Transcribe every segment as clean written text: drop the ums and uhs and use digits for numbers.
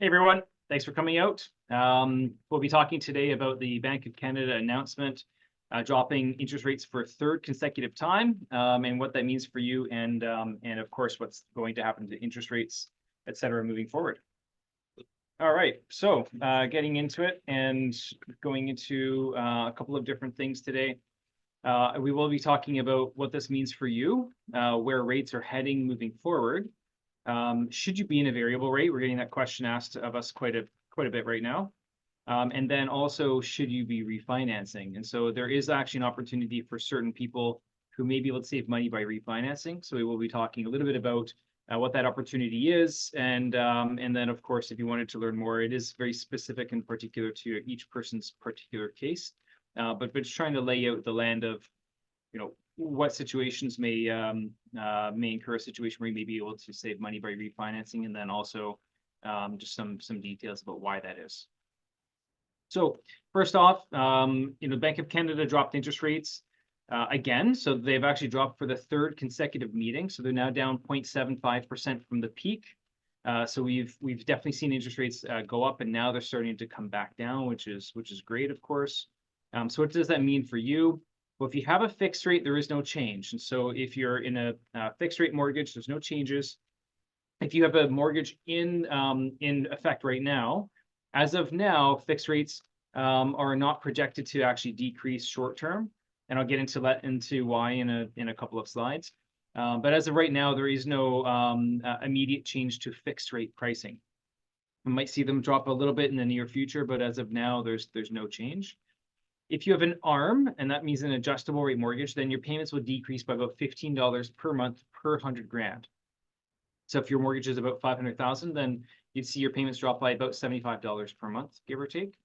Hey everyone, thanks for coming out. We'll be talking today about the Bank of Canada announcement dropping interest rates for a third consecutive time, and what that means for you, and of course what's going to happen to interest rates, etc., moving forward. All right, so getting into it and going into a couple of different things today. We will be talking about what this means for you, where rates are heading moving forward. Should you be in a variable rate? We're getting that question asked of us quite a bit right now. And then also, should you be refinancing? And so there is actually an opportunity for certain people who may be able to save money by refinancing. So we will be talking a little bit about what that opportunity is. And then, of course, if you wanted to learn more, it is very specific and particular to each person's particular case. But just trying to lay out the land of, what situations may incur a situation where you may be able to save money by refinancing, and then also just some details about why that is. So first off, Bank of Canada dropped interest rates again. So they've actually dropped for the third consecutive meeting. So they're now down 0.75% from the peak. So we've definitely seen interest rates go up, and now they're starting to come back down, which is great, of course. So what does that mean for you? Well, if you have a fixed rate, there is no change. And so if you're in a fixed rate mortgage, there's no changes. If you have a mortgage in effect right now, as of now, fixed rates are not projected to actually decrease short term. And I'll get into why in a couple of slides. But as of right now, there is no immediate change to fixed rate pricing. We might see them drop a little bit in the near future, but as of now, there's no change. If you have an ARM, and that means an adjustable rate mortgage, then your payments will decrease by about $15 per month per 100 grand. So if your mortgage is about 500,000, then you'd see your payments drop by about $75 per month, give or take.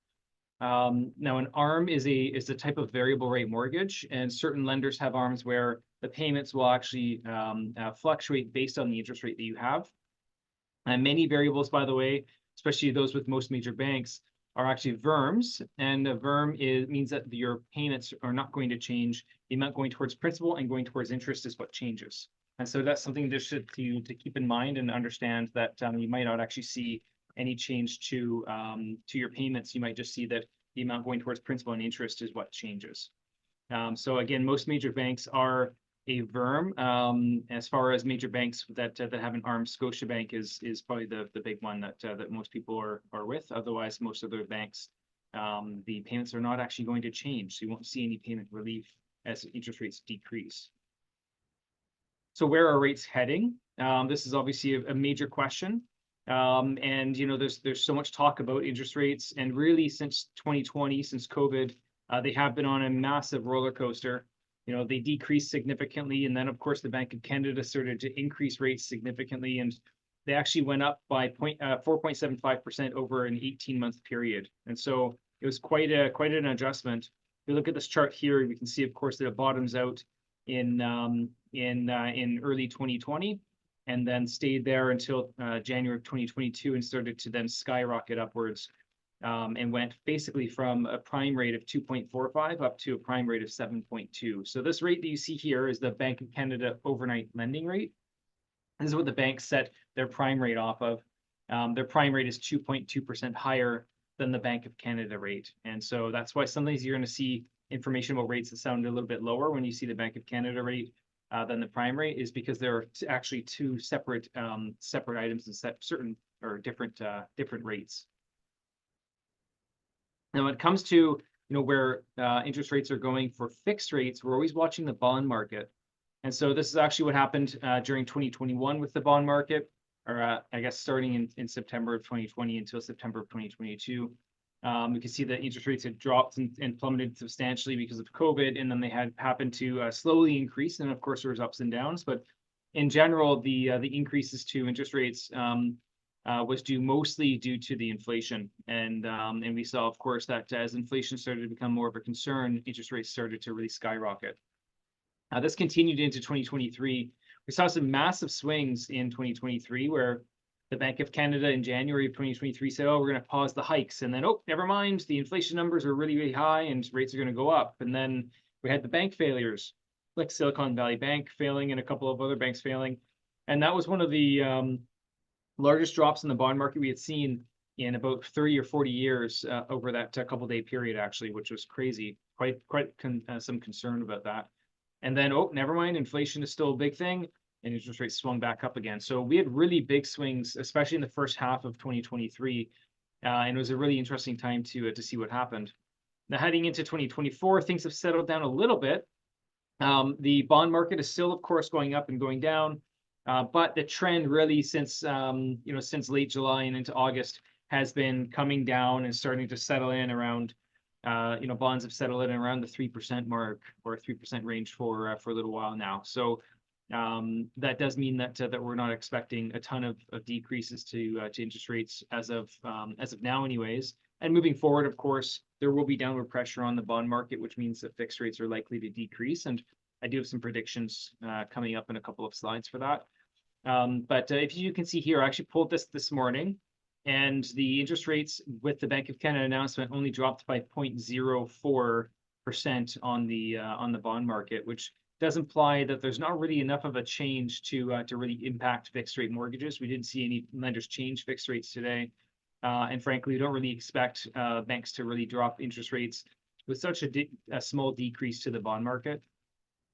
Now, an ARM is a type of variable rate mortgage, and certain lenders have ARMs where the payments will actually fluctuate based on the interest rate that you have. And many variables, by the way, especially those with most major banks, are actually VERMs, and a VERM means that your payments are not going to change. The amount going towards principal and going towards interest is what changes. And so that's something to keep in mind and understand that you might not actually see any change to your payments. You might just see that the amount going towards principal and interest is what changes. So again, most major banks are a VERM. As far as major banks that have an ARM, Scotiabank is probably the big one that most people are with. Otherwise, most other banks, the payments are not actually going to change. So you won't see any payment relief as interest rates decrease. So where are rates heading? This is obviously a major question. And there's so much talk about interest rates, and really since 2020, since COVID, they have been on a massive roller coaster. They decreased significantly, and then of course the Bank of Canada started to increase rates significantly, and they actually went up by 4.75% over an 18-month period. And so it was quite an adjustment. If you look at this chart here, we can see, of course, that it bottoms out in early 2020, and then stayed there until January of 2022, and started to then skyrocket upwards. And went basically from a prime rate of 2.45 up to a prime rate of 7.2. So this rate that you see here is the Bank of Canada overnight lending rate. This is what the banks set their prime rate off of. Their prime rate is 2.2% higher than the Bank of Canada rate. And so that's why sometimes you're going to see information about rates that sound a little bit lower when you see the Bank of Canada rate than the prime rate, is because there are actually two separate items and certain or different rates. Now, when it comes to where interest rates are going for fixed rates, we're always watching the bond market. And so this is actually what happened during 2021 with the bond market, or I guess starting in September of 2020 until September of 2022. We can see that interest rates had dropped and plummeted substantially because of COVID, and then they had happened to slowly increase. And of course, there was ups and downs, but in general, the increases to interest rates was mostly due to the inflation. And we saw, of course, that as inflation started to become more of a concern, interest rates started to really skyrocket. This continued into 2023. We saw some massive swings in 2023 where the Bank of Canada in January of 2023 said, oh, we're going to pause the hikes. And then, oh, never mind, the inflation numbers are really, really high and rates are going to go up. And then we had the bank failures, like Silicon Valley Bank failing and a couple of other banks failing. And that was one of the largest drops in the bond market we had seen in about 30 or 40 years over that couple-day period, actually, which was crazy. Quite some concern about that. And then, oh, never mind, inflation is still a big thing, and interest rates swung back up again. So we had really big swings, especially in the first half of 2023, and it was a really interesting time to see what happened. Now, heading into 2024, things have settled down a little bit. The bond market is still, of course, going up and going down, but the trend really since since late July and into August has been coming down and starting to settle in around. Bonds have settled in around the 3% mark or 3% range for a little while now. So that does mean that we're not expecting a ton of decreases to interest rates as of now, anyways. And moving forward, of course, there will be downward pressure on the bond market, which means that fixed rates are likely to decrease. And I do have some predictions coming up in a couple of slides for that. But if you can see here, I actually pulled this morning, and the interest rates with the Bank of Canada announcement only dropped by 0.04% on the bond market, which does imply that there's not really enough of a change to really impact fixed rate mortgages. We didn't see any lenders change fixed rates today. And frankly, we don't really expect banks to really drop interest rates with such a small decrease to the bond market.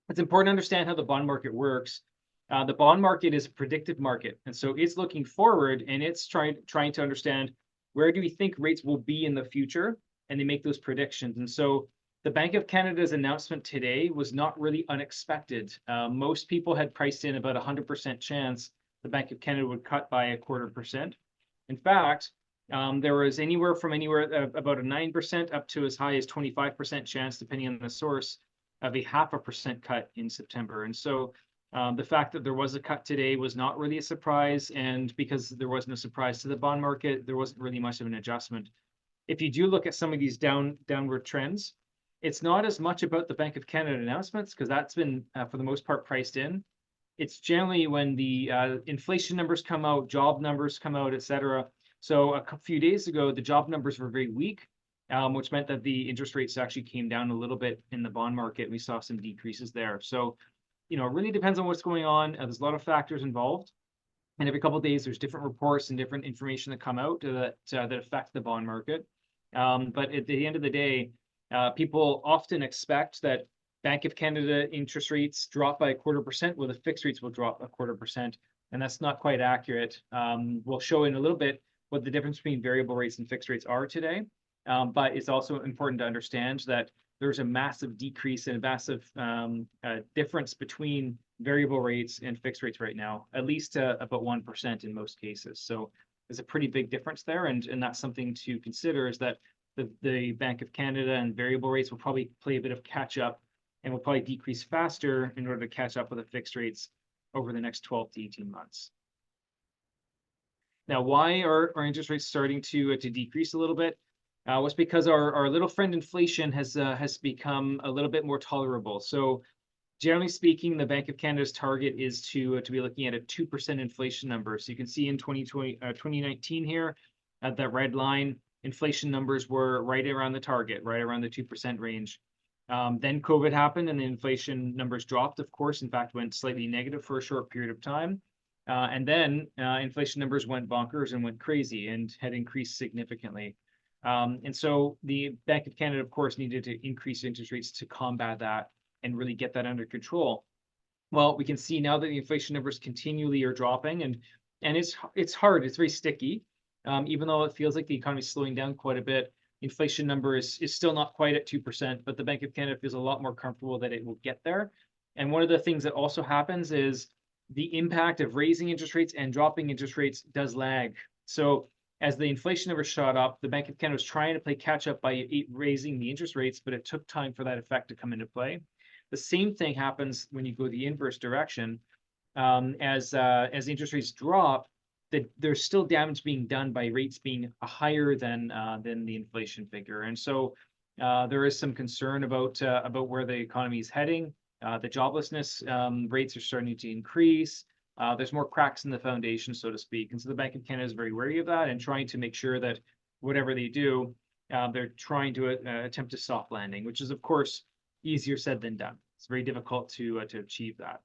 It's important to understand how the bond market works. The bond market is a predictive market, and so it's looking forward, and it's trying to understand where do we think rates will be in the future, and they make those predictions. And so the Bank of Canada's announcement today was not really unexpected. Most people had priced in about 100% chance the Bank of Canada would cut by 0.25%. In fact, there was about a 9% up to as high as 25% chance, depending on the source, of a 0.5% cut in September. And so the fact that there was a cut today was not really a surprise, and because there was no surprise to the bond market, there wasn't really much of an adjustment. If you do look at some of these downward trends, it's not as much about the Bank of Canada announcements, because that's been, for the most part, priced in. It's generally when the inflation numbers come out, job numbers come out, etc. So a few days ago, the job numbers were very weak, which meant that the interest rates actually came down a little bit in the bond market. We saw some decreases there. So, it really depends on what's going on. There's a lot of factors involved. And every couple of days, there's different reports and different information that come out that affect the bond market. But at the end of the day, people often expect that Bank of Canada interest rates drop by 0.25%, well, the fixed rates will drop 0.25%, and that's not quite accurate. We'll show in a little bit what the difference between variable rates and fixed rates are today. But it's also important to understand that there's a massive decrease and a massive difference between variable rates and fixed rates right now, at least about 1% in most cases. So there's a pretty big difference there, and that's something to consider, is that the Bank of Canada and variable rates will probably play a bit of catch up and will probably decrease faster in order to catch up with the fixed rates over the next 12 to 18 months. Now, why are interest rates starting to decrease a little bit? Was because our little friend inflation has become a little bit more tolerable. So generally speaking, the Bank of Canada's target is to be looking at a 2% inflation number. So you can see in 2019 here, at that red line, inflation numbers were right around the target, right around the 2% range. Then COVID happened and the inflation numbers dropped, of course, in fact, went slightly negative for a short period of time. And then inflation numbers went bonkers and went crazy and had increased significantly. And so the Bank of Canada, of course, needed to increase interest rates to combat that and really get that under control. Well, we can see now that the inflation numbers continually are dropping, and it's hard, it's very sticky. Even though it feels like the economy is slowing down quite a bit, inflation number is still not quite at 2%, but the Bank of Canada feels a lot more comfortable that it will get there. And one of the things that also happens is the impact of raising interest rates and dropping interest rates does lag. So as the inflation number shot up, the Bank of Canada was trying to play catch up by raising the interest rates, but it took time for that effect to come into play. The same thing happens when you go the inverse direction. As interest rates drop, there's still damage being done by rates being higher than the inflation figure, and so there is some concern about where the economy is heading. The joblessness rates are starting to increase. There's more cracks in the foundation, so to speak, and so the Bank of Canada is very wary of that and trying to make sure that whatever they do, they're trying to attempt a soft landing, which is, of course, easier said than done. It's very difficult to achieve that.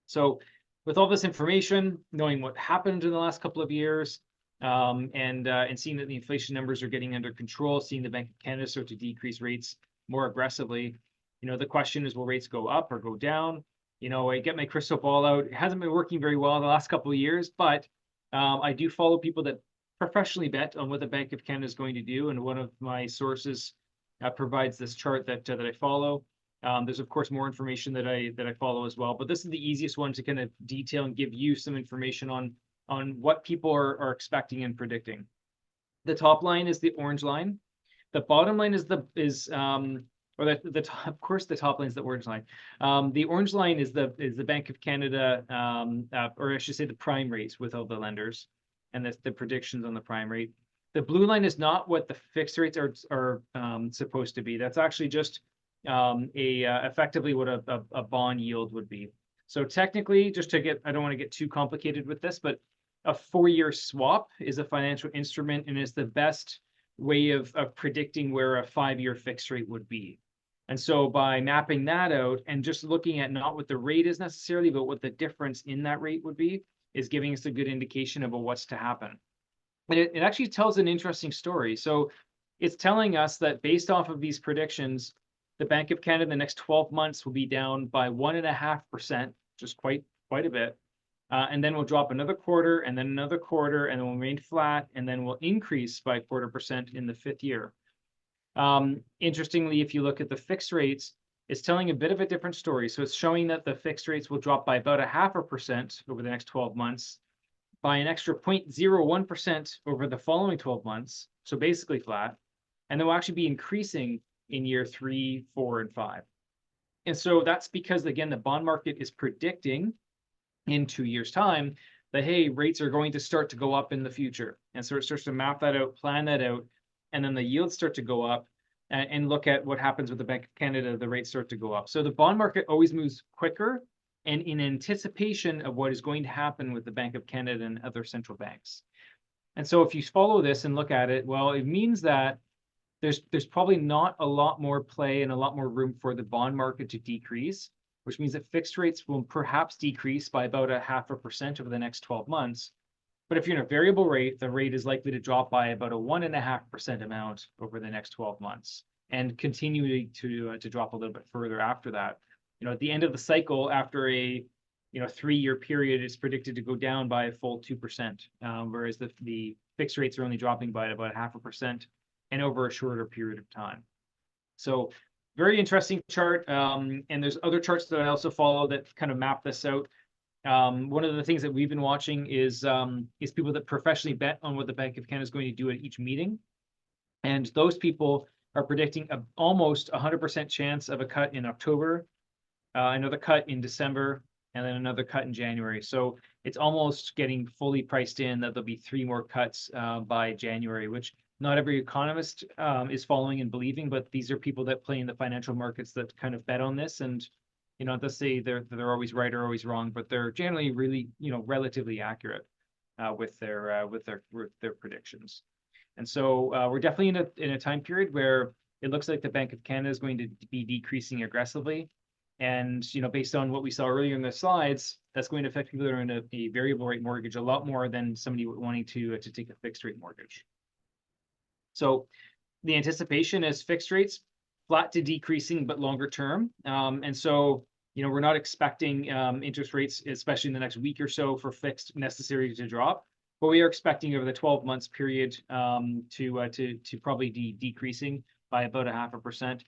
So with all this information, knowing what happened in the last couple of years, and seeing that the inflation numbers are getting under control, seeing the Bank of Canada start to decrease rates more aggressively. The question is, will rates go up or go down? I get my crystal ball out. It hasn't been working very well the last couple of years, but I do follow people that professionally bet on what the Bank of Canada is going to do, and one of my sources provides this chart that I follow. There's of course more information that I follow as well, but this is the easiest one to kind of detail and give you some information on what people are expecting and predicting. The top line is the orange line. The bottom line is of course the top line is the orange line. The orange line is the Bank of Canada, or I should say the prime rates with all the lenders, and the predictions on the prime rate. The blue line is not what the fixed rates are supposed to be. That's actually just effectively what a bond yield would be. So technically, I don't want to get too complicated with this, but a 4-year swap is a financial instrument and is the best way of predicting where a 5-year fixed rate would be. And so by mapping that out and just looking at not what the rate is necessarily, but what the difference in that rate would be, is giving us a good indication about what's to happen. And it actually tells an interesting story. So it's telling us that based off of these predictions, the Bank of Canada in the next 12 months will be down by 1.5%, just quite a bit. And then we'll drop another quarter, and then another quarter, and then we'll remain flat, and then we'll increase by 0.25% in the 5th year. Interestingly, if you look at the fixed rates, it's telling a bit of a different story. So it's showing that the fixed rates will drop by about 0.5% over the next 12 months, by an extra 0.01% over the following 12 months, so basically flat, and then we'll actually be increasing in year 3, 4, and 5. And so that's because, again, the bond market is predicting in 2 years' time that, hey, rates are going to start to go up in the future. And so it starts to map that out, plan that out, and then the yields start to go up, and look at what happens with the Bank of Canada, the rates start to go up. So the bond market always moves quicker and in anticipation of what is going to happen with the Bank of Canada and other central banks. And so if you follow this and look at it, well, it means that there's probably not a lot more play and a lot more room for the bond market to decrease, which means that fixed rates will perhaps decrease by about 0.5% over the next 12 months. But if you're in a variable rate, the rate is likely to drop by about a 1.5% amount over the next 12 months, and continue to drop a little bit further after that. At the end of the cycle, after a 3-year period, it's predicted to go down by a full 2%, whereas the fixed rates are only dropping by about 0.5%, and over a shorter period of time. So very interesting chart. And there's other charts that I also follow that kind of map this out. One of the things that we've been watching is people that professionally bet on what the Bank of Canada is going to do at each meeting. And those people are predicting almost 100% chance of a cut in October, another cut in December, and then another cut in January. So it's almost getting fully priced in that there'll be 3 more cuts by January, which not every economist is following and believing, but these are people that play in the financial markets that kind of bet on this. And not to say they're always right or always wrong, but they're generally really relatively accurate with their predictions. And so we're definitely in a time period where it looks like the Bank of Canada is going to be decreasing aggressively. And based on what we saw earlier in the slides, that's going to affect people that are in a variable rate mortgage a lot more than somebody wanting to take a fixed rate mortgage. So the anticipation is fixed rates flat to decreasing, but longer term. And so we're not expecting interest rates, especially in the next week or so, for fixed necessarily to drop. But we are expecting over the 12 months period to probably be decreasing by about 0.5%.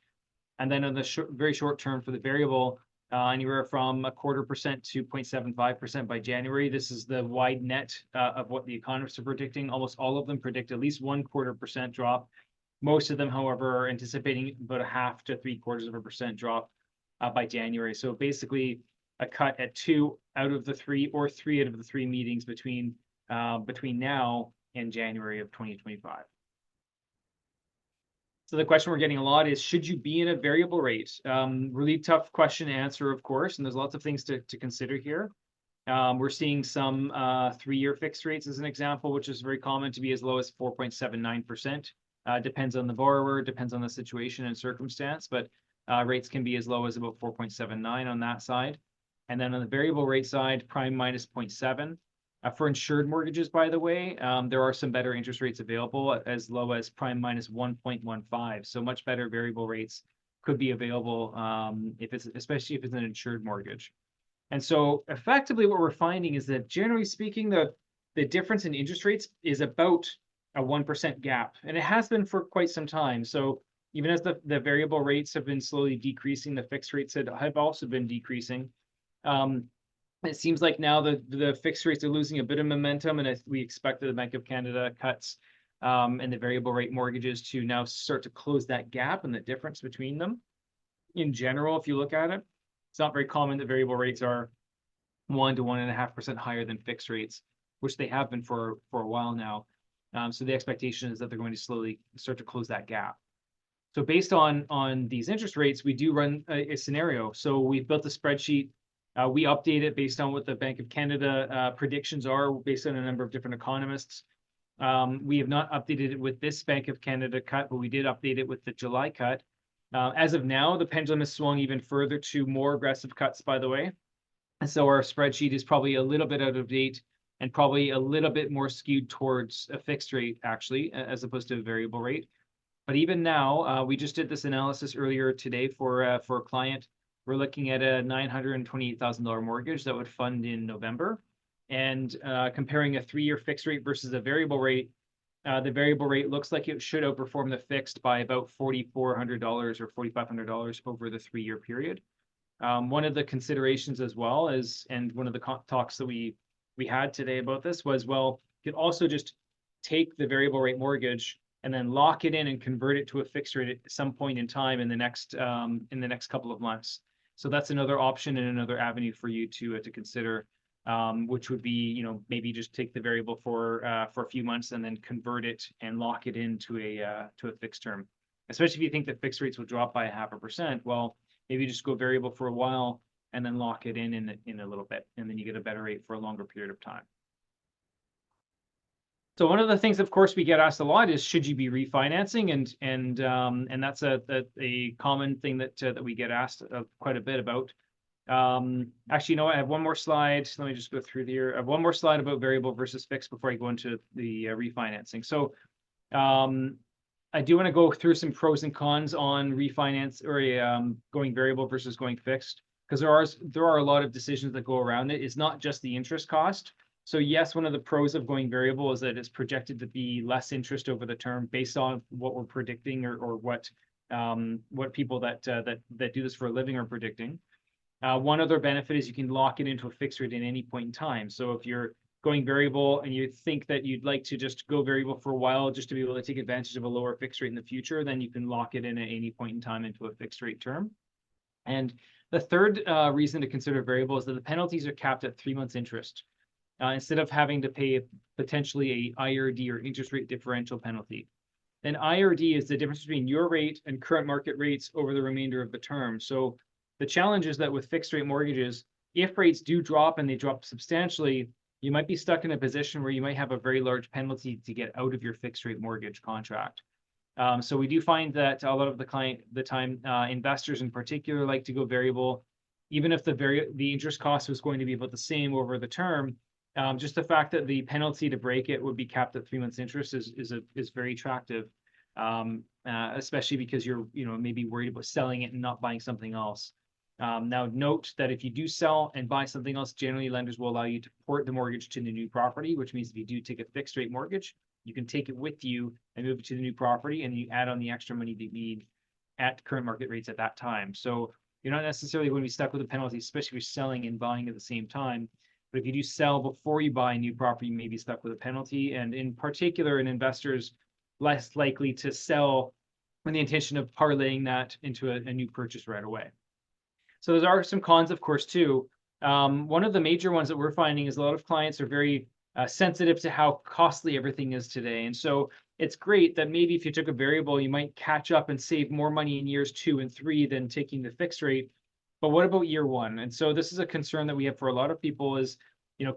And then on the very short term for the variable, anywhere from 0.25% to 0.75% by January. This is the wide net of what the economists are predicting. Almost all of them predict at least 0.25% drop. Most of them, however, are anticipating about 0.5 to 0.75% drop by January. So basically a cut at 2 out of the 3 or 3 out of the 3 meetings between now and January of 2025. So the question we're getting a lot is, should you be in a variable rate? Really tough question to answer, of course, and there's lots of things to consider here. We're seeing some 3-year fixed rates as an example, which is very common to be as low as 4.79%. Depends on the borrower, depends on the situation and circumstance, but rates can be as low as about 4.79 on that side. And then on the variable rate side, prime minus 0.7. For insured mortgages, by the way, there are some better interest rates available as low as prime minus 1.15. So much better variable rates could be available especially if it's an insured mortgage. And so effectively what we're finding is that generally speaking, the difference in interest rates is about a 1% gap. And it has been for quite some time. So even as the variable rates have been slowly decreasing, the fixed rates have also been decreasing. It seems like now the fixed rates are losing a bit of momentum, and we expect that the Bank of Canada cuts and the variable rate mortgages to now start to close that gap and the difference between them. In general, if you look at it, it's not very common that variable rates are 1 to 1.5% higher than fixed rates, which they have been for a while now. So the expectation is that they're going to slowly start to close that gap. So based on these interest rates, we do run a scenario. So we've built a spreadsheet. We update it based on what the Bank of Canada predictions are, based on a number of different economists. We have not updated it with this Bank of Canada cut, but we did update it with the July cut. As of now, the pendulum has swung even further to more aggressive cuts, by the way. And so our spreadsheet is probably a little bit out of date and probably a little bit more skewed towards a fixed rate, actually, as opposed to a variable rate. But even now, we just did this analysis earlier today for a client. We're looking at a $928,000 mortgage that would fund in November. And comparing a 3-year fixed rate versus a variable rate, the variable rate looks like it should outperform the fixed by about $4,400 or $4,500 over the 3-year period. One of the considerations as well is, and one of the talks that we had today about this was, well, you could also just take the variable rate mortgage and then lock it in and convert it to a fixed rate at some point in time in the next couple of months. So that's another option and another avenue for you to consider, which would be, maybe just take the variable for a few months and then convert it and lock it into a fixed term. Especially if you think that fixed rates will drop by 0.5%, well, maybe just go variable for a while and then lock it in a little bit, and then you get a better rate for a longer period of time. So one of the things, of course, we get asked a lot is, should you be refinancing? And that's a common thing that we get asked quite a bit about. Actually, I have one more slide. Let me just go through here. I have one more slide about variable versus fixed before I go into the refinancing. So I do want to go through some pros and cons on refinance or going variable versus going fixed, because there are a lot of decisions that go around it. It's not just the interest cost. So yes, one of the pros of going variable is that it's projected to be less interest over the term based on what we're predicting or what people that do this for a living are predicting. One other benefit is you can lock it into a fixed rate at any point in time. So if you're going variable and you think that you'd like to just go variable for a while just to be able to take advantage of a lower fixed rate in the future, then you can lock it in at any point in time into a fixed rate term. And the third reason to consider variable is that the penalties are capped at 3 months interest, instead of having to pay potentially a IRD or interest rate differential penalty. Then IRD is the difference between your rate and current market rates over the remainder of the term. So the challenge is that with fixed rate mortgages, if rates do drop and they drop substantially, you might be stuck in a position where you might have a very large penalty to get out of your fixed rate mortgage contract. So we do find that a lot of the time investors in particular like to go variable, even if the interest cost was going to be about the same over the term. Just the fact that the penalty to break it would be capped at 3 months interest is very attractive, especially because you're maybe worried about selling it and not buying something else. Now note that if you do sell and buy something else, generally lenders will allow you to port the mortgage to the new property, which means if you do take a fixed rate mortgage, you can take it with you and move it to the new property, and you add on the extra money that you need at current market rates at that time. So you're not necessarily going to be stuck with a penalty, especially if you're selling and buying at the same time. But if you do sell before you buy a new property, you may be stuck with a penalty. And in particular, an investor's less likely to sell with the intention of parlaying that into a new purchase right away. So there are some cons, of course, too. One of the major ones that we're finding is a lot of clients are very sensitive to how costly everything is today. And so it's great that maybe if you took a variable, you might catch up and save more money in years 2 and 3 than taking the fixed rate. But what about year 1? And so this is a concern that we have for a lot of people is,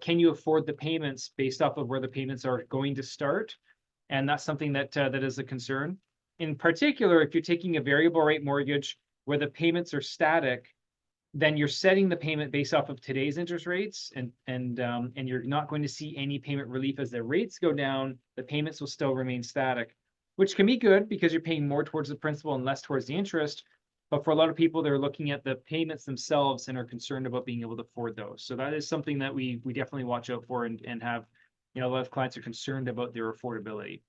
can you afford the payments based off of where the payments are going to start? And that's something that is a concern. In particular, if you're taking a variable rate mortgage where the payments are static, then you're setting the payment based off of today's interest rates, and you're not going to see any payment relief as the rates go down. The payments will still remain static, which can be good because you're paying more towards the principal and less towards the interest. But for a lot of people, they're looking at the payments themselves and are concerned about being able to afford those. So that is something that we definitely watch out for, and have, a lot of clients are concerned about their affordability.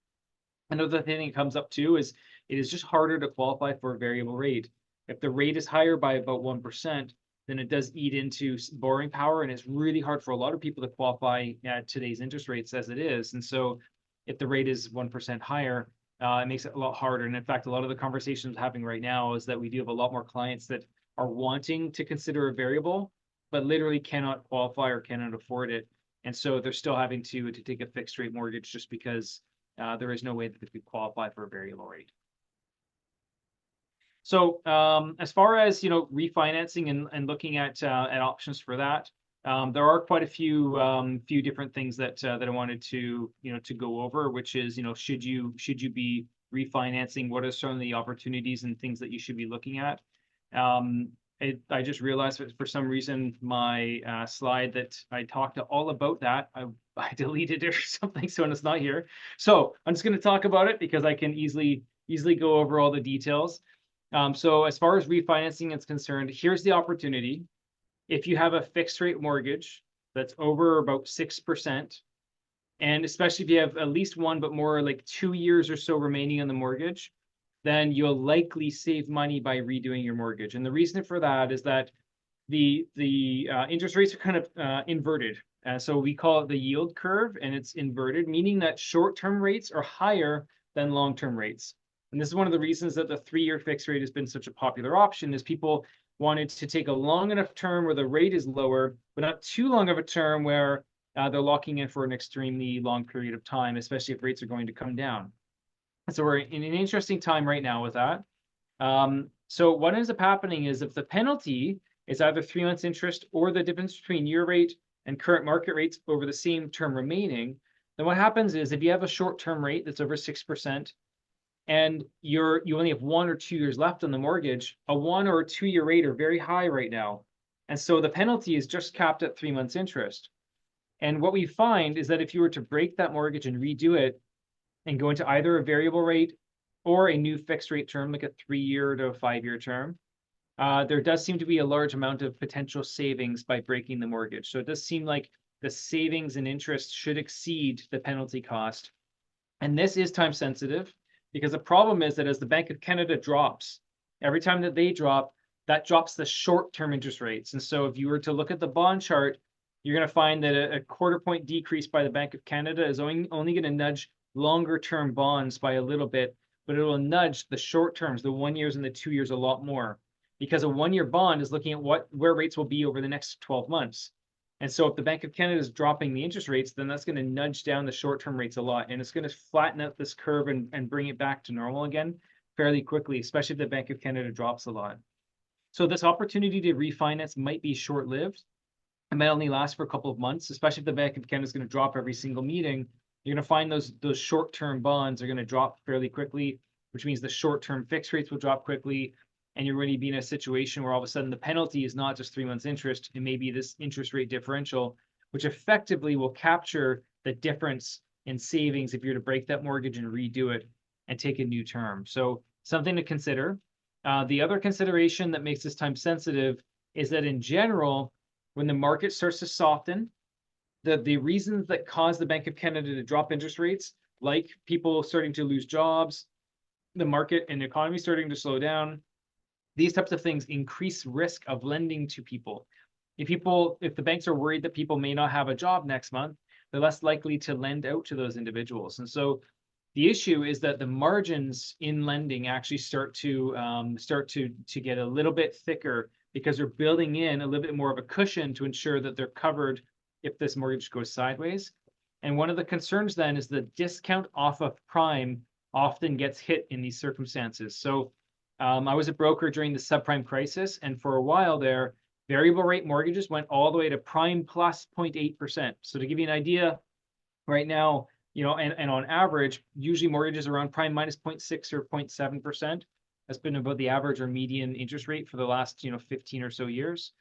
Another thing that comes up too is it is just harder to qualify for a variable rate. If the rate is higher by about 1%, then it does eat into borrowing power, and it's really hard for a lot of people to qualify at today's interest rates as it is. And so if the rate is 1% higher, it makes it a lot harder. And in fact, a lot of the conversations happening right now is that we do have a lot more clients that are wanting to consider a variable, but literally cannot qualify or cannot afford it. And so they're still having to take a fixed rate mortgage just because there is no way that they could qualify for a variable rate. So as far as refinancing and looking at options for that, there are quite a few different things that I wanted to to go over, which is should you be refinancing? What are some of the opportunities and things that you should be looking at? I just realized that for some reason my slide that I talked all about that I deleted it or something, so it's not here. So I'm just going to talk about it because I can easily go over all the details. So as far as refinancing is concerned, here's the opportunity. If you have a fixed rate mortgage that's over about 6%, and especially if you have at least one, but more like 2 years or so remaining on the mortgage, then you'll likely save money by redoing your mortgage. And the reason for that is that the interest rates are kind of inverted. So we call it the yield curve, and it's inverted, meaning that short-term rates are higher than long-term rates. And this is one of the reasons that the 3-year fixed rate has been such a popular option, is people wanted to take a long enough term where the rate is lower, but not too long of a term where they're locking in for an extremely long period of time, especially if rates are going to come down. So we're in an interesting time right now with that. So what ends up happening is if the penalty is either 3 months interest or the difference between your rate and current market rates over the same term remaining, then what happens is if you have a short-term rate that's over 6%, and you only have 1 or 2 years left on the mortgage, a 1 or 2 year rate are very high right now. And so the penalty is just capped at 3 months interest. And what we find is that if you were to break that mortgage and redo it and go into either a variable rate or a new fixed rate term, like a 3-year to a 5-year term, there does seem to be a large amount of potential savings by breaking the mortgage. So it does seem like the savings and interest should exceed the penalty cost. And this is time sensitive, because the problem is that as the Bank of Canada drops, every time that they drop, that drops the short-term interest rates. And so if you were to look at the bond chart, you're going to find that a quarter point decrease by the Bank of Canada is only going to nudge longer-term bonds by a little bit, but it will nudge the short terms, the 1 years and the 2 years, a lot more, because a 1-year bond is looking at where rates will be over the next 12 months. And so if the Bank of Canada is dropping the interest rates, then that's going to nudge down the short-term rates a lot. And it's going to flatten out this curve and bring it back to normal again fairly quickly, especially if the Bank of Canada drops a lot. So this opportunity to refinance might be short-lived. It might only last for a couple of months, especially if the Bank of Canada is going to drop every single meeting. You're going to find those short-term bonds are going to drop fairly quickly, which means the short-term fixed rates will drop quickly. And you're going to be in a situation where all of a sudden the penalty is not just 3 months interest, it may be this interest rate differential, which effectively will capture the difference in savings if you're to break that mortgage and redo it and take a new term. So something to consider. The other consideration that makes this time sensitive is that in general, when the market starts to soften, the reasons that cause the Bank of Canada to drop interest rates, like people starting to lose jobs, the market and the economy starting to slow down, these types of things increase risk of lending to people. If the banks are worried that people may not have a job next month, they're less likely to lend out to those individuals. And so the issue is that the margins in lending actually start to get a little bit thicker, because they're building in a little bit more of a cushion to ensure that they're covered if this mortgage goes sideways. And one of the concerns then is the discount off of prime often gets hit in these circumstances. So I was a broker during the subprime crisis, and for a while there, variable rate mortgages went all the way to prime plus 0.8%. So to give you an idea, right now, and on average, usually mortgages around prime minus 0.6 or 0.7%. That's been about the average or median interest rate for the last, 15 or so years.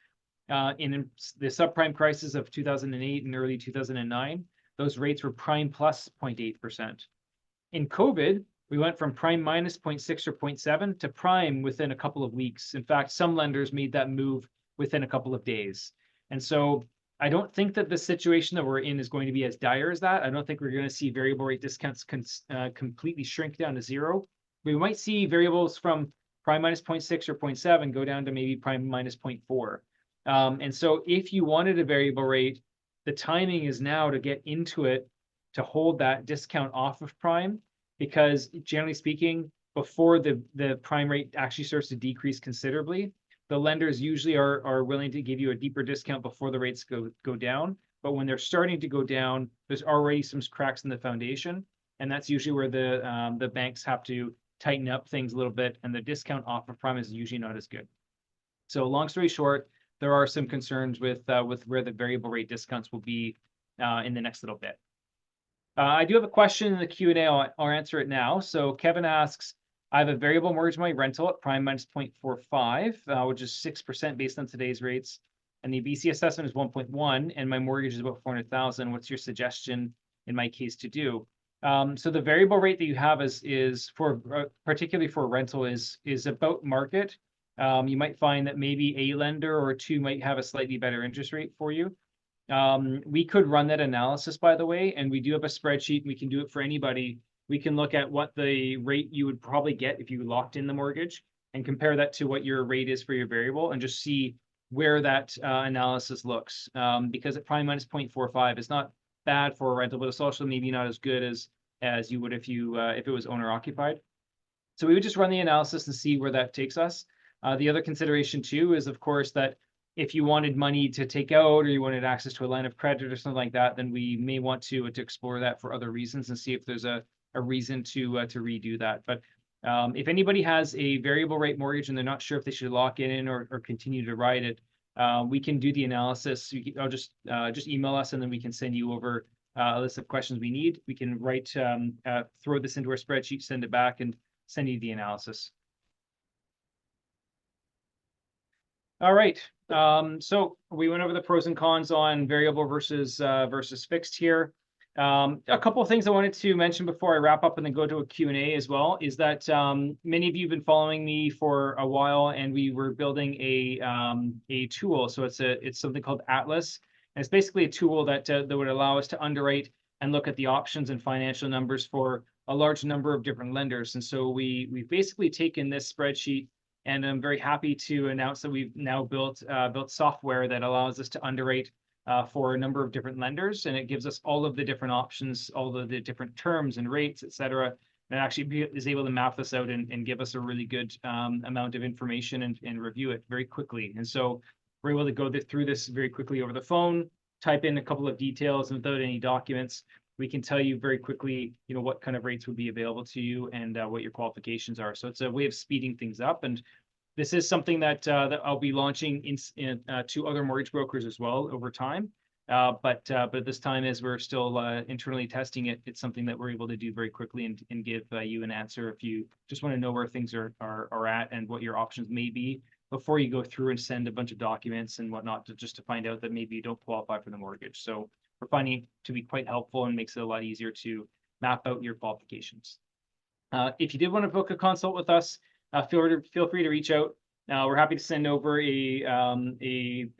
In the subprime crisis of 2008 and early 2009, those rates were prime plus 0.8%. In COVID, we went from prime minus 0.6 or 0.7 to prime within a couple of weeks. In fact, some lenders made that move within a couple of days. And so I don't think that the situation that we're in is going to be as dire as that. I don't think we're going to see variable rate discounts completely shrink down to zero. We might see variables from prime minus 0.6 or 0.7 go down to maybe prime minus 0.4. And so if you wanted a variable rate, the timing is now to get into it to hold that discount off of prime, because generally speaking, before the prime rate actually starts to decrease considerably, the lenders usually are willing to give you a deeper discount before the rates go down. But when they're starting to go down, there's already some cracks in the foundation, and that's usually where the banks have to tighten up things a little bit, and the discount off of prime is usually not as good. So long story short, there are some concerns with where the variable rate discounts will be in the next little bit. I do have a question in the Q&A. I'll answer it now. So Kevin asks, I have a variable mortgage on my rental at prime minus 0.45, which is 6% based on today's rates. And the BC assessment is 1.1, and my mortgage is about 400,000. What's your suggestion in my case to do? So the variable rate that you have is for particularly for rental is about market. You might find that maybe a lender or two might have a slightly better interest rate for you. We could run that analysis, by the way, and we do have a spreadsheet. We can do it for anybody. We can look at what the rate you would probably get if you locked in the mortgage and compare that to what your rate is for your variable and just see where that analysis looks. Because at prime minus 0.45 is not bad for a rental, but it's also maybe not as good as you would if it was owner occupied. So we would just run the analysis and see where that takes us. The other consideration too is, of course, that if you wanted money to take out or you wanted access to a line of credit or something like that, then we may want to explore that for other reasons and see if there's a reason to redo that. But if anybody has a variable rate mortgage and they're not sure if they should lock it in or continue to ride it, we can do the analysis. I'll just email us and then we can send you over a list of questions we need. We can throw this into our spreadsheet, send it back, and send you the analysis. All right. So we went over the pros and cons on variable versus fixed here. A couple of things I wanted to mention before I wrap up and then go to a Q&A as well is that many of you have been following me for a while, and we were building a tool. So it's something called Atlas, and it's basically a tool that would allow us to underwrite and look at the options and financial numbers for a large number of different lenders. And so we've basically taken this spreadsheet, and I'm very happy to announce that we've now built software that allows us to underwrite for a number of different lenders, and it gives us all of the different options, all of the different terms and rates, et cetera, and actually is able to map this out and give us a really good amount of information and review it very quickly. And so we're able to go through this very quickly over the phone, type in a couple of details, and without any documents, we can tell you very quickly, what kind of rates would be available to you and what your qualifications are. So it's a way of speeding things up. And this is something that I'll be launching to other mortgage brokers as well over time. But at this time, as we're still internally testing it, it's something that we're able to do very quickly and give you an answer if you just want to know where things are at and what your options may be before you go through and send a bunch of documents and whatnot just to find out that maybe you don't qualify for the mortgage. So we're finding it to be quite helpful and makes it a lot easier to map out your qualifications. If you did want to book a consult with us, feel free to reach out. We're happy to send over a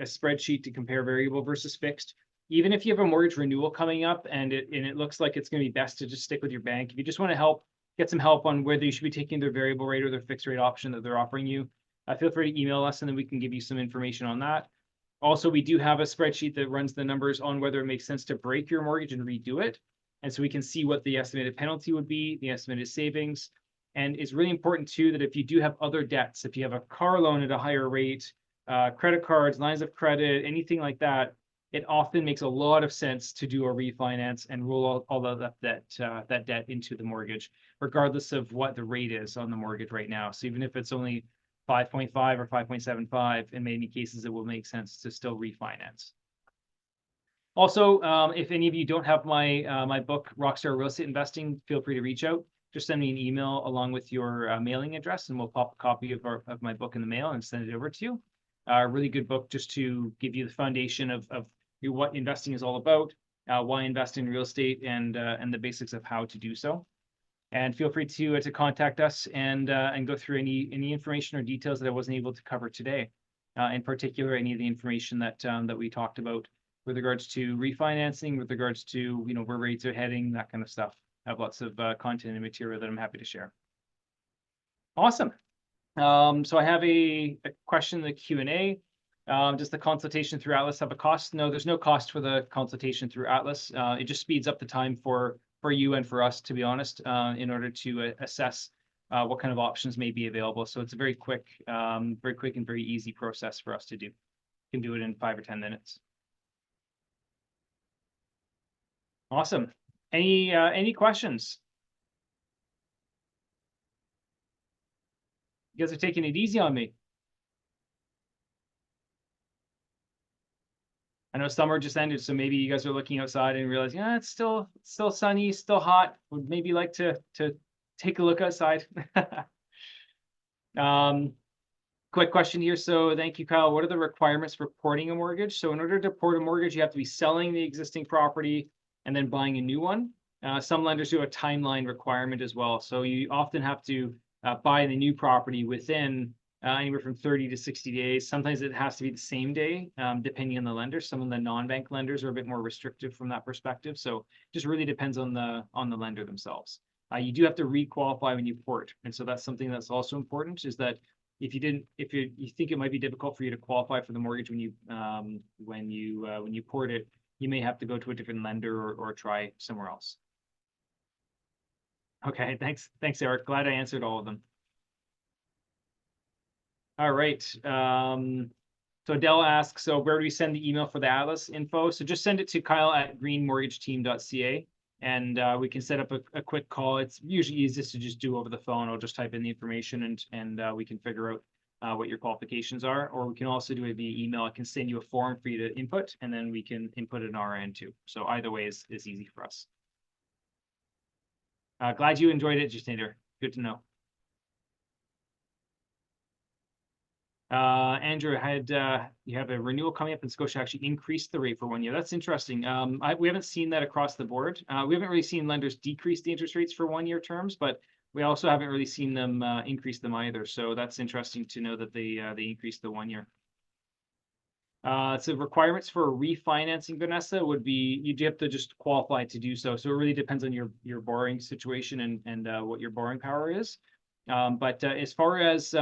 spreadsheet to compare variable versus fixed. Even if you have a mortgage renewal coming up and it looks like it's going to be best to just stick with your bank, if you just want to get some help on whether you should be taking their variable rate or their fixed rate option that they're offering you, feel free to email us and then we can give you some information on that. Also, we do have a spreadsheet that runs the numbers on whether it makes sense to break your mortgage and redo it. And so we can see what the estimated penalty would be, the estimated savings. And it's really important too that if you do have other debts, if you have a car loan at a higher rate, credit cards, lines of credit, anything like that, it often makes a lot of sense to do a refinance and roll all of that debt into the mortgage, regardless of what the rate is on the mortgage right now. So even if it's only 5.5 or 5.75, in many cases, it will make sense to still refinance. Also, if any of you don't have my book, Rockstar Real Estate Investing, feel free to reach out. just send me an email along with your mailing address, and we'll pop a copy of my book in the mail and send it over to you. A really good book just to give you the foundation of what investing is all about, why invest in real estate, and the basics of how to do so. And feel free to contact us and go through any information or details that I wasn't able to cover today. In particular, any of the information that we talked about with regards to refinancing, with regards to where rates are heading, that kind of stuff. I have lots of content and material that I'm happy to share. Awesome. So I have a question in the Q&A. Does the consultation through Atlas have a cost? No, there's no cost for the consultation through Atlas. It just speeds up the time for you and for us, to be honest, in order to assess what kind of options may be available. So it's a very quick and very easy process for us to do. You can do it in 5 or 10 minutes. Awesome. Any questions? You guys are taking it easy on me. I know summer just ended, so maybe you guys are looking outside and realizing, yeah, it's still sunny, still hot. Would maybe like to take a look outside. Quick question here. So thank you, Kyle. What are the requirements for porting a mortgage? So in order to port a mortgage, you have to be selling the existing property and then buying a new one. Some lenders do a timeline requirement as well. So you often have to buy the new property within anywhere from 30 to 60 days. Sometimes it has to be the same day, depending on the lender. Some of the non-bank lenders are a bit more restrictive from that perspective. So it just really depends on the lender themselves. You do have to re-qualify when you port. And so that's something that's also important, is that if you think it might be difficult for you to qualify for the mortgage when you port it, you may have to go to a different lender or try somewhere else. Okay, thanks, Eric. Glad I answered all of them. All right. So Adele asks, so where do we send the email for the Atlas info? So just send it to kyle@greenmortgageteam.ca, and we can set up a quick call. It's usually easiest to just do over the phone. I'll just type in the information and we can figure out what your qualifications are, or we can also do it via email. I can send you a form for you to input, and then we can input it on our end too. So either way is easy for us. Glad you enjoyed it, Jacinda. Good to know. Andrew, you have a renewal coming up, and Scotia actually increased the rate for 1 year. That's interesting. We haven't seen that across the board. We haven't really seen lenders decrease the interest rates for 1 year terms, but we also haven't really seen them increase them either. So that's interesting to know that they increased the 1 year. So requirements for refinancing, Vanessa, would be you do have to just qualify to do so. So it really depends on your borrowing situation and what your borrowing power is. But as far as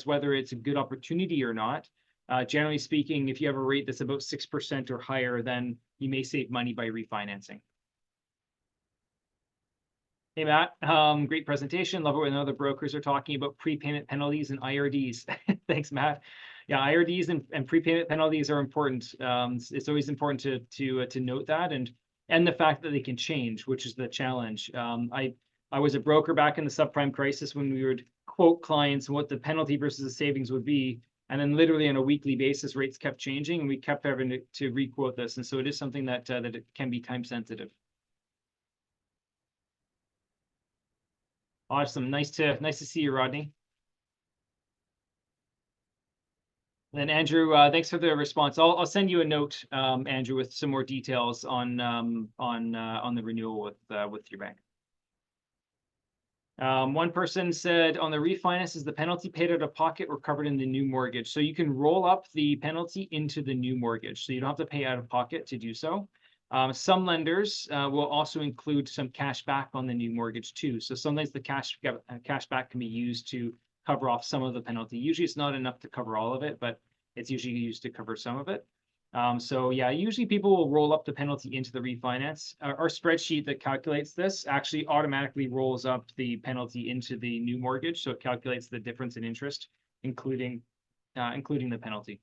whether it's a good opportunity or not, generally speaking, if you have a rate that's about 6% or higher, then you may save money by refinancing. Hey, Matt, great presentation. Love it when other brokers are talking about prepayment penalties and IRDs. Thanks, Matt. Yeah, IRDs and prepayment penalties are important. It's always important to note that, and the fact that they can change, which is the challenge. I was a broker back in the subprime crisis when we would quote clients what the penalty versus the savings would be. And then literally on a weekly basis, rates kept changing, and we kept having to re-quote this. And so it is something that it can be time sensitive. Awesome. Nice to see you, Rodney. And then Andrew, thanks for the response. I'll send you a note, Andrew, with some more details on the renewal with your bank. One person said on the refinance, is the penalty paid out of pocket or covered in the new mortgage? So you can roll up the penalty into the new mortgage. So you don't have to pay out of pocket to do so. Some lenders will also include some cash back on the new mortgage too. So sometimes the cash back can be used to cover off some of the penalty. Usually it's not enough to cover all of it, but it's usually used to cover some of it. So yeah, usually people will roll up the penalty into the refinance. Our spreadsheet that calculates this actually automatically rolls up the penalty into the new mortgage. So it calculates the difference in interest, including the penalty.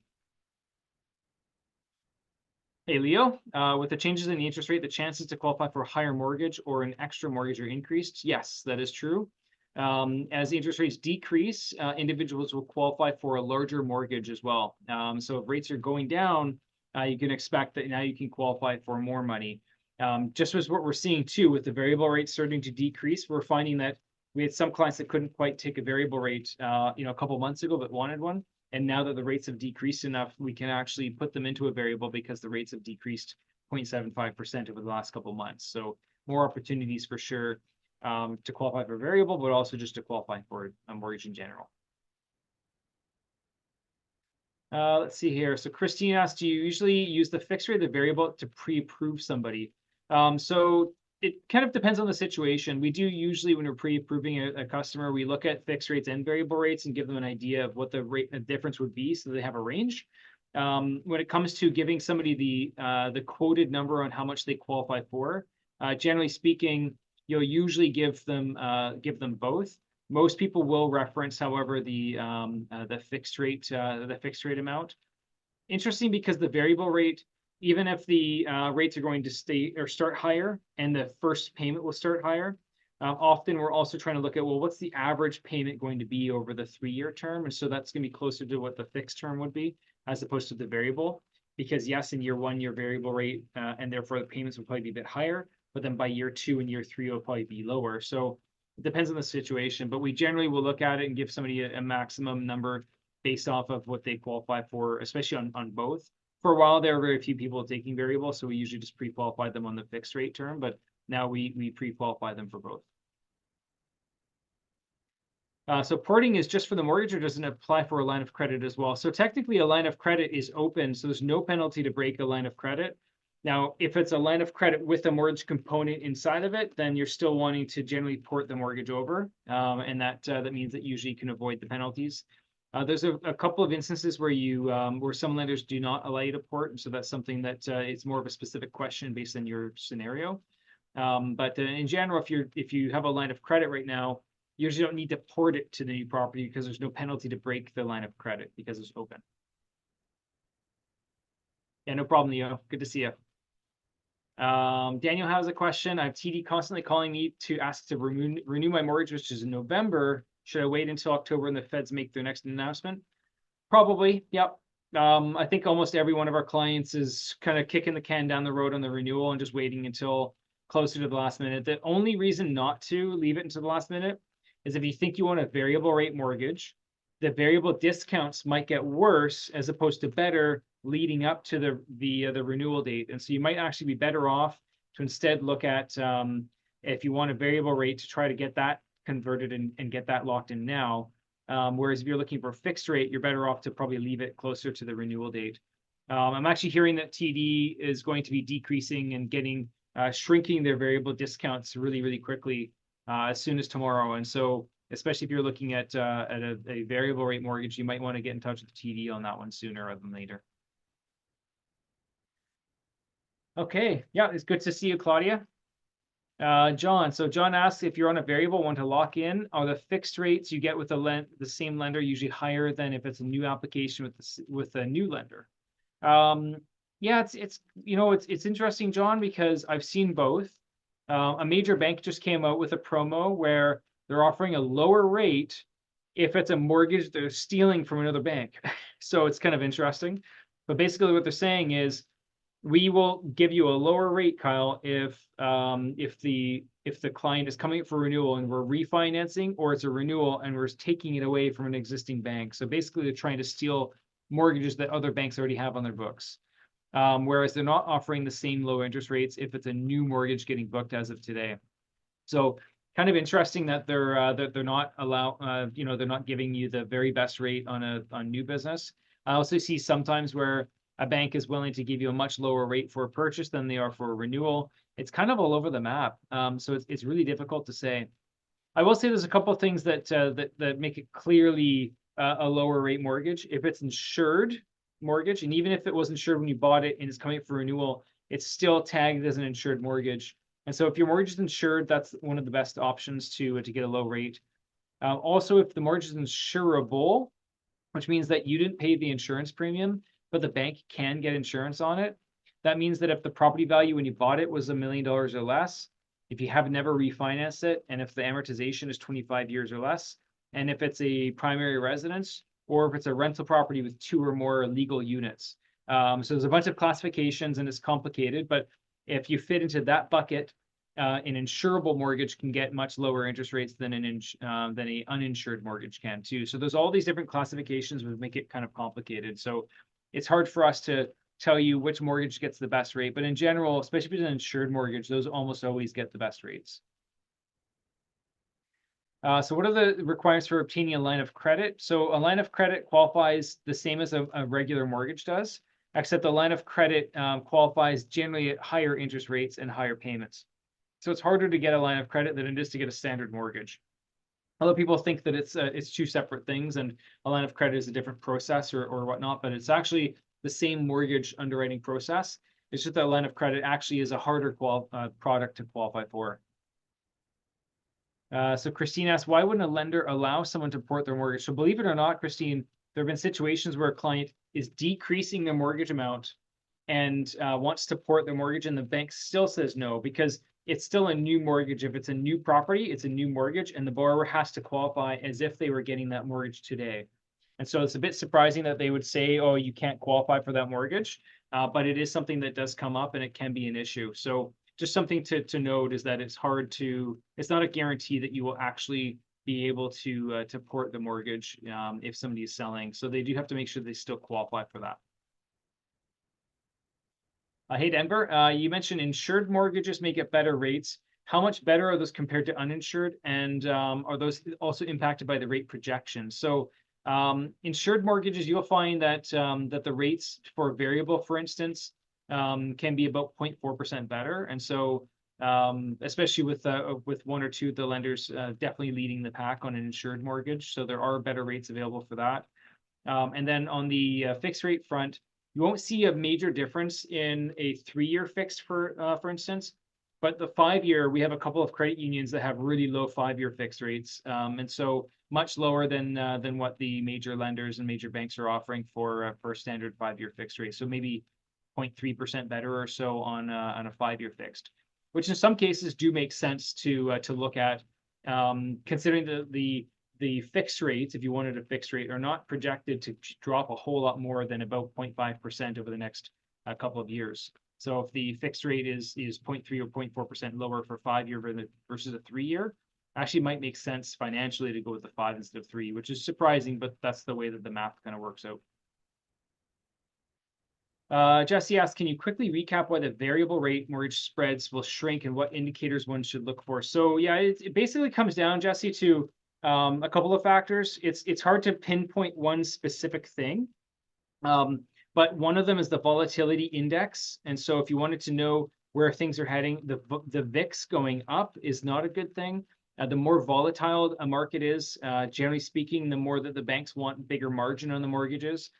Hey, Leo, with the changes in the interest rate, the chances to qualify for a higher mortgage or an extra mortgage are increased. Yes, that is true. As the interest rates decrease, individuals will qualify for a larger mortgage as well. So if rates are going down, you can expect that now you can qualify for more money. Just as what we're seeing too, with the variable rates starting to decrease, we're finding that We had some clients that couldn't quite take a variable rate, a couple months ago, but wanted one. And now that the rates have decreased enough, we can actually put them into a variable because the rates have decreased 0.75% over the last couple of months. So more opportunities for sure to qualify for variable, but also just to qualify for a mortgage in general. Let's see here. So Christine asked, do you usually use the fixed rate or the variable to pre-approve somebody? So it kind of depends on the situation. We do usually, when we're pre-approving a customer, we look at fixed rates and variable rates and give them an idea of what the rate difference would be, so they have a range. When it comes to giving somebody the quoted number on how much they qualify for, generally speaking, you'll usually give them both. Most people will reference, however, the fixed rate amount. Interesting, because the variable rate, even if the rates are going to stay or start higher and the first payment will start higher, often we're also trying to look at, well, what's the average payment going to be over the 3-year term? And so that's going to be closer to what the fixed term would be as opposed to the variable. Because yes, in year 1, your variable rate and therefore the payments will probably be a bit higher, but then by year 2 and year 3 will probably be lower. So it depends on the situation, but we generally will look at it and give somebody a maximum number based off of what they qualify for, especially on both. For a while, there were very few people taking variable, so we usually just pre-qualified them on the fixed rate term, but now we pre-qualify them for both. So porting is just for the mortgage, or does it apply for a line of credit as well? So technically a line of credit is open, so there's no penalty to break a line of credit. Now, if it's a line of credit with a mortgage component inside of it, then you're still wanting to generally port the mortgage over, and that means that usually you can avoid the penalties. There's a couple of instances where where some lenders do not allow you to port, and so that's something that it's more of a specific question based on your scenario. But in general, if you have a line of credit right now, you usually don't need to port it to the new property because there's no penalty to break the line of credit because it's open. Yeah, no problem, Leo. Good to see you. Daniel has a question. I have TD constantly calling me to ask to renew my mortgage, which is in November. Should I wait until October and the feds make their next announcement? Probably, yep. I think almost every one of our clients is kind of kicking the can down the road on the renewal and just waiting until closer to the last minute. The only reason not to leave it until the last minute is if you think you want a variable rate mortgage, the variable discounts might get worse as opposed to better leading up to the renewal date. And so you might actually be better off to instead look at, if you want a variable rate, to try to get that converted and get that locked in now. Whereas if you're looking for a fixed rate, you're better off to probably leave it closer to the renewal date. I'm actually hearing that TD is going to be decreasing and shrinking their variable discounts really, really quickly as soon as tomorrow. And so especially if you're looking at a variable rate mortgage, you might want to get in touch with TD on that one sooner rather than later. Okay, yeah, it's good to see you, Claudia. John, so John asks, if you're on a variable, want to lock in, are the fixed rates you get with the same lender usually higher than if it's a new application with a new lender? Yeah, it's interesting, John, because I've seen both. A major bank just came out with a promo where they're offering a lower rate if it's a mortgage they're stealing from another bank. So it's kind of interesting. But basically what they're saying is, we will give you a lower rate, Kyle, if the client is coming up for renewal and we're refinancing, or it's a renewal and we're taking it away from an existing bank. So basically they're trying to steal mortgages that other banks already have on their books. Whereas they're not offering the same low interest rates if it's a new mortgage getting booked as of today. So kind of interesting that they're not they're not giving you the very best rate on new business. I also see sometimes where a bank is willing to give you a much lower rate for a purchase than they are for a renewal. It's kind of all over the map. So it's really difficult to say. I will say there's a couple of things that make it clearly a lower rate mortgage. If it's insured mortgage, and even if it was insured when you bought it and it's coming up for renewal, it's still tagged as an insured mortgage. And so if your mortgage is insured, that's one of the best options to get a low rate. Also, if the mortgage is insurable, which means that you didn't pay the insurance premium, but the bank can get insurance on it. That means that if the property value when you bought it was $1 million or less, if you have never refinanced it, and if the amortization is 25 years or less, and if it's a primary residence, or if it's a rental property with 2 or more legal units. So there's a bunch of classifications and it's complicated, but if you fit into that bucket, an insurable mortgage can get much lower interest rates than than a uninsured mortgage can too. So there's all these different classifications which make it kind of complicated. So it's hard for us to tell you which mortgage gets the best rate, but in general, especially if it's an insured mortgage, those almost always get the best rates. So what are the requirements for obtaining a line of credit? So a line of credit qualifies the same as a regular mortgage does, except the line of credit qualifies generally at higher interest rates and higher payments. So it's harder to get a line of credit than it is to get a standard mortgage. Although people think that it's two separate things and a line of credit is a different process or whatnot, but it's actually the same mortgage underwriting process. It's just that a line of credit actually is a harder product to qualify for. So Christine asks, why wouldn't a lender allow someone to port their mortgage? So believe it or not, Christine, there have been situations where a client is decreasing their mortgage amount and wants to port their mortgage, and the bank still says no because it's still a new mortgage. If it's a new property, it's a new mortgage, and the borrower has to qualify as if they were getting that mortgage today. And so it's a bit surprising that they would say, oh, you can't qualify for that mortgage, but it is something that does come up and it can be an issue. So just something to note is that it's not a guarantee that you will actually be able to port the mortgage if somebody is selling. So they do have to make sure they still qualify for that. Hey, Denver, you mentioned insured mortgages may get better rates. How much better are those compared to uninsured? And are those also impacted by the rate projection? So insured mortgages, you'll find that that the rates for variable, for instance, can be about 0.4% better. And so especially with one or two of the lenders definitely leading the pack on an insured mortgage. So there are better rates available for that. And then on the fixed rate front, you won't see a major difference in a 3-year fixed, for instance, but the 5-year, we have a couple of credit unions that have really low 5-year fixed rates, and so much lower than what the major lenders and major banks are offering for a standard 5-year fixed rate. So maybe 0.3% better or so on a 5-year fixed, which in some cases do make sense to look at, considering the fixed rates, if you wanted a fixed rate, are not projected to drop a whole lot more than about 0.5% over the next couple of years. So if the fixed rate is 0.3 or 0.4% lower for 5-year versus a 3-year, actually might make sense financially to go with the 5 instead of 3, which is surprising, but that's the way that the math kind of works out. Jesse asks, can you quickly recap why the variable rate mortgage spreads will shrink and what indicators one should look for? So yeah, it basically comes down, Jesse, to a couple of factors. It's hard to pinpoint one specific thing, but one of them is the volatility index. And so if you wanted to know where things are heading, the VIX going up is not a good thing. The more volatile a market is, generally speaking, the more that the banks want bigger margin on the mortgages.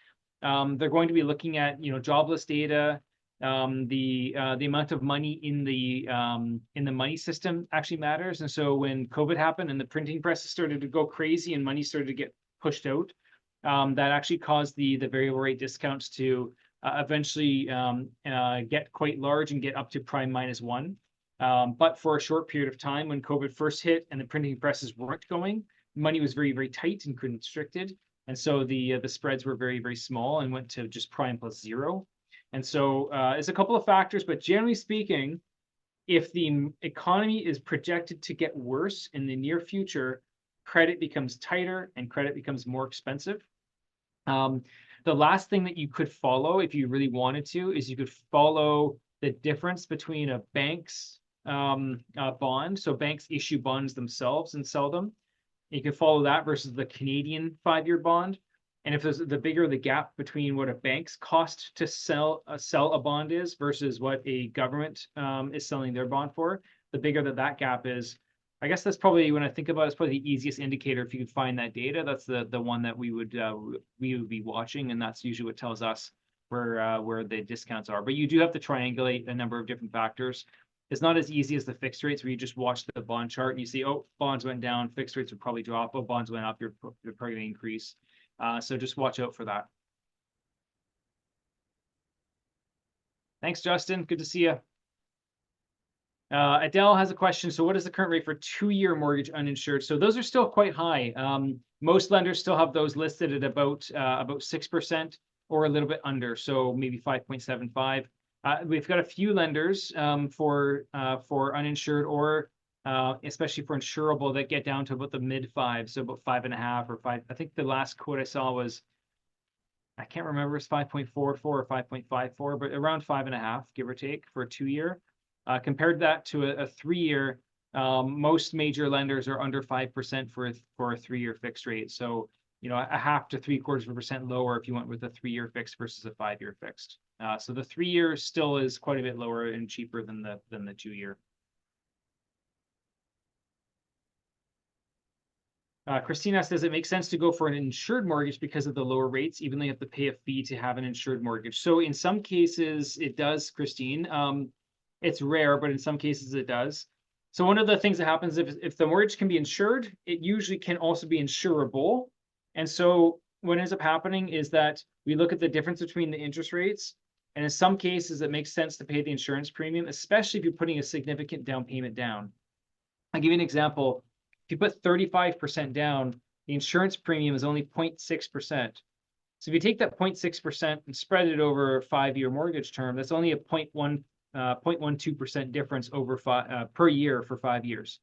They're going to be looking at jobless data. The amount of money in the money system actually matters. And so when COVID happened and the printing presses started to go crazy and money started to get pushed out, that actually caused the variable rate discounts to eventually get quite large and get up to prime -1. But for a short period of time, when COVID first hit and the printing presses weren't going, money was very, very tight and constricted. And so the spreads were very, very small and went to just prime +0. And so it's a couple of factors, but generally speaking, if the economy is projected to get worse in the near future, credit becomes tighter and credit becomes more expensive. The last thing that you could follow, if you really wanted to, is you could follow the difference between a bank's bond. So banks issue bonds themselves and sell them. You can follow that versus the Canadian 5-year bond. And if there's the bigger the gap between what a bank's cost to sell a bond is versus what a government is selling their bond for, the bigger that gap is. I guess that's probably, when I think about it, it's probably the easiest indicator. If you could find that data, that's the one that we would be watching, and that's usually what tells us where the discounts are. But you do have to triangulate a number of different factors. It's not as easy as the fixed rates where you just watch the bond chart and you see, oh, bonds went down, fixed rates would probably drop. Oh, bonds went up, you're probably going to increase. So just watch out for that. Thanks, Justin. Good to see you. Adele has a question. So what is the current rate for 2-year mortgage uninsured? So those are still quite high. Most lenders still have those listed at about 6% or a little bit under. So maybe 5.75. We've got a few lenders for uninsured or especially for insurable that get down to about the mid five, so about 5.5 or 5. I think the last quote I saw was, I can't remember, it's 5.44 or 5.54, but around 5.5, give or take, for a 2-year. Compared that to a 3-year, most major lenders are under 5% for a 3-year fixed rate. So, you know, a half to 0.75% lower if you went with a 3-year fixed versus a 5-year fixed. So the 3-year still is quite a bit lower and cheaper than the 2-year. Christina says, it makes sense to go for an insured mortgage because of the lower rates, even though you have to pay a fee to have an insured mortgage. So in some cases it does, Christine. It's rare, but in some cases it does. So one of the things that happens, if the mortgage can be insured, it usually can also be insurable. And so what ends up happening is that we look at the difference between the interest rates. And in some cases, it makes sense to pay the insurance premium, especially if you're putting a significant down payment down. I'll give you an example. If you put 35% down, the insurance premium is only 0.6%. So if you take that 0.6% and spread it over a 5-year mortgage term, that's only a 0.12% difference over per year for 5 years.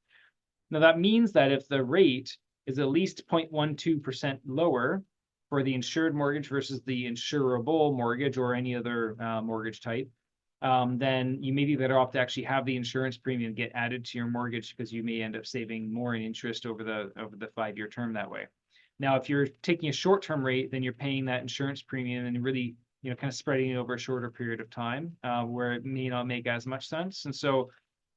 Now that means that if the rate is at least 0.12% lower for the insured mortgage versus the insurable mortgage or any other mortgage type, then you may be better off to actually have the insurance premium get added to your mortgage, because you may end up saving more in interest over the 5-year term that way. Now, if you're taking a short-term rate, then you're paying that insurance premium and really, you know, kind of spreading it over a shorter period of time, where it may not make as much sense. And so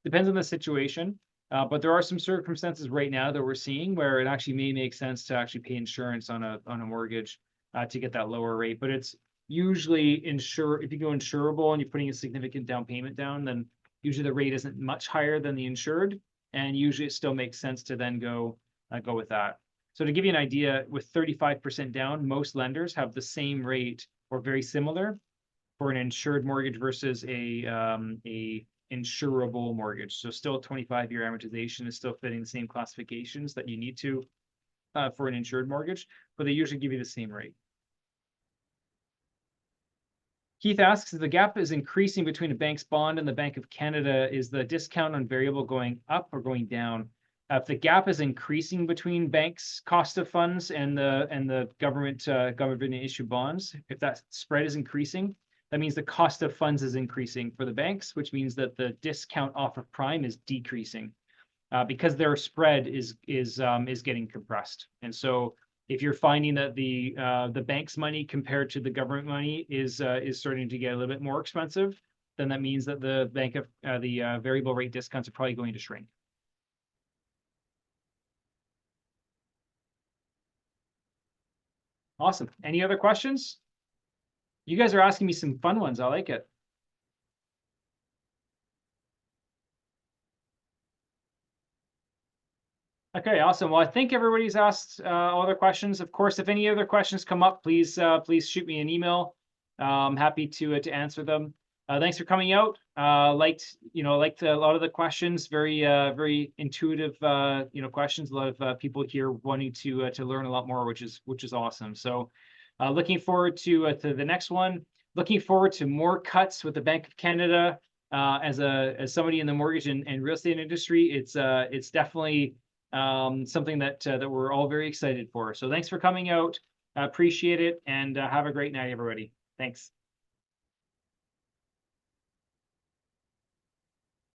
depends on the situation. But there are some circumstances right now that we're seeing where it actually may make sense to actually pay insurance on a mortgage to get that lower rate. But it's usually if you go insurable and you're putting a significant down payment down, then usually the rate isn't much higher than the insured, and usually it still makes sense to then go with that. So to give you an idea, with 35% down, most lenders have the same rate or very similar for an insured mortgage versus a insurable mortgage. So still 25-year amortization is still fitting the same classifications that you need to for an insured mortgage, but they usually give you the same rate. Keith asks, if the gap is increasing between a bank's bond and the Bank of Canada, is the discount on variable going up or going down? If the gap is increasing between banks' cost of funds and the government issued bonds, if that spread is increasing, that means the cost of funds is increasing for the banks, which means that the discount off of prime is decreasing because their spread is getting compressed. And so if you're finding that the bank's money compared to the government money is starting to get a little bit more expensive, then that means that the variable rate discounts are probably going to shrink. Awesome. Any other questions? You guys are asking me some fun ones. I like it. Okay, awesome. Well, I think everybody's asked all their questions. Of course, if any other questions come up, please shoot me an email. I'm happy to answer them. Thanks for coming out. Liked a lot of the questions. Very intuitive questions. A lot of people here wanting to learn a lot more, which is awesome. So looking forward to the next one. Looking forward to more cuts with the Bank of Canada. As somebody in the mortgage and real estate industry, it's definitely something that we're all very excited for. So thanks for coming out. I appreciate it, and have a great night, everybody. Thanks.